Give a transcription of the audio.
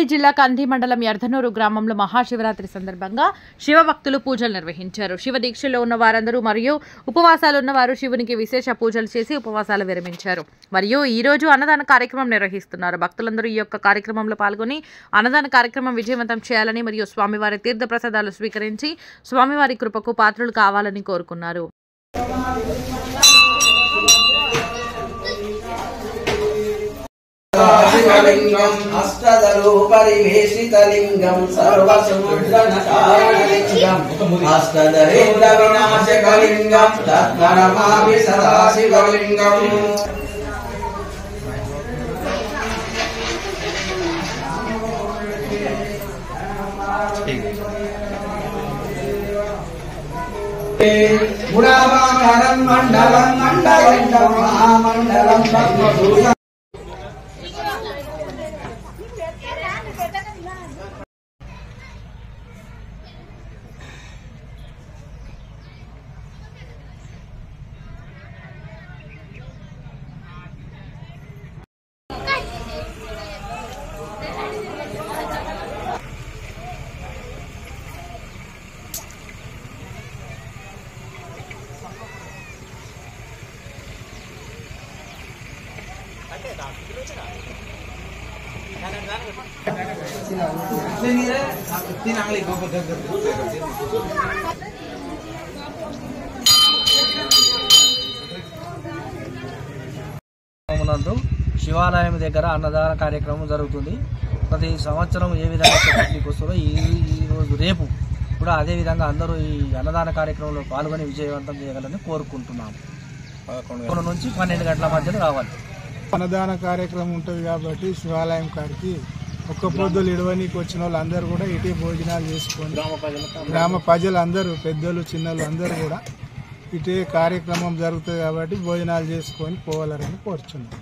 రంగారెడ్డి జిల్లా కంది మండలం యర్ధనూరు గ్రామంలో మహాశివరాత్రి సందర్భంగా శివభక్తులు పూజలు నిర్వహించారు. శివ దీక్షలో ఉన్న వారందరూ మరియు ఉపవాసాలు ఉన్నవారు శివునికి విశేష పూజలు చేసి ఉపవాసాలు విరమించారు. మరియు ఈ రోజు అన్నదాన కార్యక్రమం నిర్వహిస్తున్నారు. భక్తులందరూ ఈ యొక్క కార్యక్రమంలో పాల్గొని అన్నదాన కార్యక్రమం విజయవంతం చేయాలని మరియు స్వామివారి తీర్థ ప్రసాదాలు స్వీకరించి స్వామివారి కృపకు పాత్రులు కావాలని కోరుకున్నారు. शिवलिंगम अष्टदलो परिवेशितलिंगम सर्वसुमंगलकारणलिंगम अष्टदरेन्द्र विनाशकलिंगम तत्नमामि सदा शिवलिंगम गुणावाहनं मंडलं मंडलं महामंडलं पद्मभूषणं శివాలయం దగ్గర అన్నదాన కార్యక్రమం జరుగుతుంది. ప్రతి సంవత్సరం ఏ విధంగా చెప్పడానికి వస్తుందో ఈ రోజు రేపు కూడా అదే విధంగా అందరూ ఈ అన్నదాన కార్యక్రమంలో పాల్గొని విజయవంతం చేయగలని కోరుకుంటున్నాము. 11 నుంచి 12 గంటల మధ్యలో రావాలి. అన్నదాన కార్యక్రమం ఉంటుంది కాబట్టి శివాలయం కాడికి ఒక్క పొద్దులు ఇడవనికి వచ్చిన వాళ్ళందరూ కూడా ఇటే భోజనాలు చేసుకొని గ్రామ ప్రజలందరూ పెద్దలు చిన్నలు అందరూ కూడా ఇటే కార్యక్రమం జరుగుతుంది కాబట్టి భోజనాలు చేసుకొని పోవాలని కోరుచున్నాం.